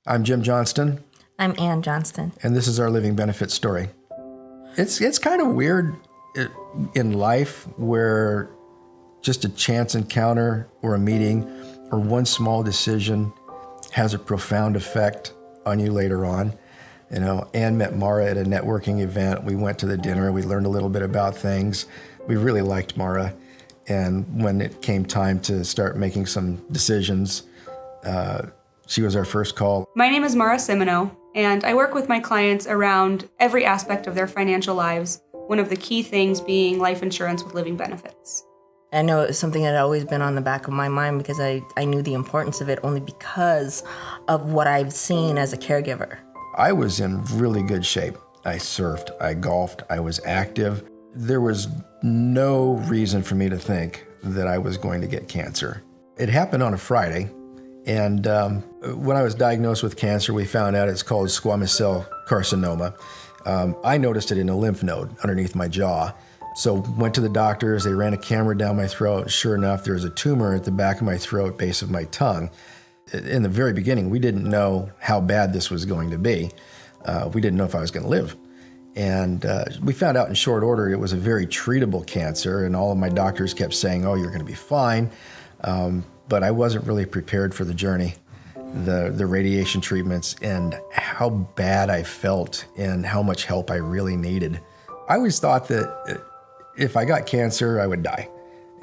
I'm Jim Johnston. I'm Ann Johnston. And this is our living benefit story. It's kind of weird in life where just a chance encounter or a meeting or one small decision has a profound effect on you later on. You know, Ann met Mara at a networking event. We went to the dinner. We learned a little bit about things. We really liked Mara. And when it came time to start making some decisions, she was our first call. My name is Mara Simino, and I work with my clients around every aspect of their financial lives, one of the key things being life insurance with living benefits. I know it was something that had always been on the back of my mind because I knew the importance of it only because of what I've seen as a caregiver. I was in really good shape. I surfed, I golfed, I was active. There was no reason for me to think that I was going to get cancer. It happened on a Friday, and when I was diagnosed with cancer, we found out it's called squamous cell carcinoma. I noticed it in a lymph node underneath my jaw. So went to the doctors, they ran a camera down my throat. Sure enough, there was a tumor at the back of my throat, base of my tongue. In the very beginning, we didn't know how bad this was going to be. We didn't know if I was going to live. And we found out in short order it was a very treatable cancer, and all of my doctors kept saying, oh, you're going to be fine. But I wasn't really prepared for the journey, the radiation treatments, and how bad I felt and how much help I really needed. I always thought that if I got cancer, I would die.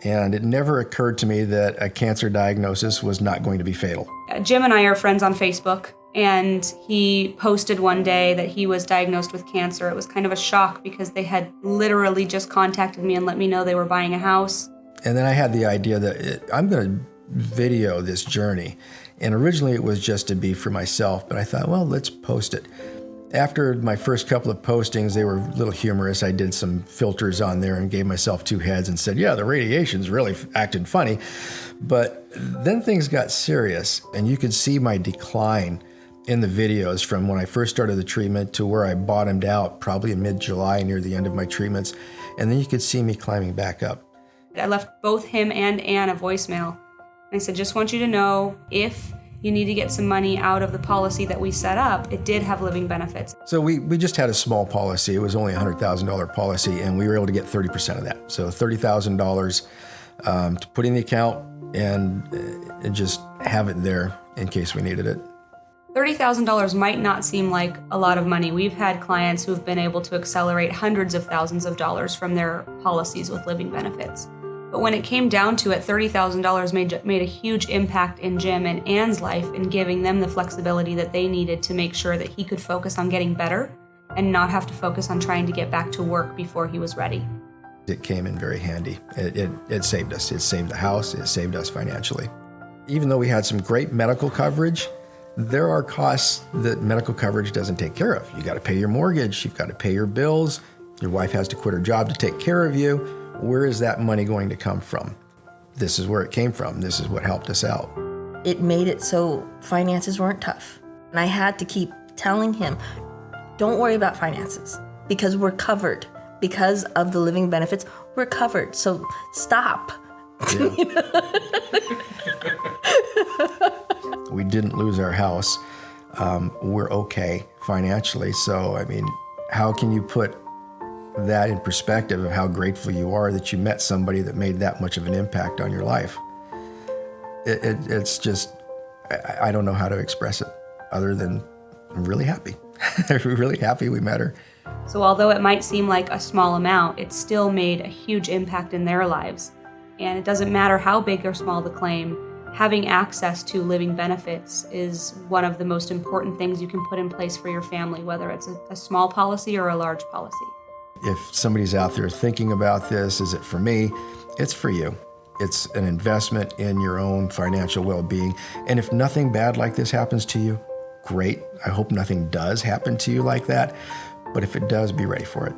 And it never occurred to me that a cancer diagnosis was not going to be fatal. Jim and I are friends on Facebook, and he posted one day that he was diagnosed with cancer. It was kind of a shock because they had literally just contacted me and let me know they were buying a house. And then I had the idea that I'm going to video this journey. And originally it was just to be for myself, but I thought, well, let's post it. After my first couple of postings, they were a little humorous. I did some filters on there and gave myself two heads and said, yeah, the radiation's really acted funny. But then things got serious, and you could see my decline in the videos from when I first started the treatment to where I bottomed out probably in mid-July near the end of my treatments. And then you could see me climbing back up. I left both him and Ann a voicemail. I said, just want you to know if you need to get some money out of the policy that we set up, it did have living benefits. So we just had a small policy. It was only a $100,000 policy, and we were able to get 30% of that. So $30,000 to put in the account and just have it there in case we needed it. $30,000 might not seem like a lot of money. We've had clients who've been able to accelerate hundreds of thousands of dollars from their policies with living benefits. But when it came down to it, $30,000 made a huge impact in Jim and Ann's life in giving them the flexibility that they needed to make sure that he could focus on getting better and not have to focus on trying to get back to work before he was ready. It came in very handy. It saved us. It saved the house. It saved us financially. Even though we had some great medical coverage, there are costs that medical coverage doesn't take care of. You got to pay your mortgage. You've got to pay your bills. Your wife has to quit her job to take care of you. Where is that money going to come from? This is where it came from. This is what helped us out. It made it so finances weren't tough. And I had to keep telling him, don't worry about finances because we're covered. Because of the living benefits, we're covered. So stop. Yeah. We didn't lose our house. We're okay financially. So, I mean, how can you put that in perspective of how grateful you are that you met somebody that made that much of an impact on your life? It's just, I don't know how to express it other than I'm really happy. We're really happy we met her. So although it might seem like a small amount, it still made a huge impact in their lives. And it doesn't matter how big or small the claim, having access to living benefits is one of the most important things you can put in place for your family, whether it's a small policy or a large policy. If somebody's out there thinking about this, is it for me? It's for you. It's an investment in your own financial well-being. And if nothing bad like this happens to you, great. I hope nothing does happen to you like that. But if it does, be ready for it.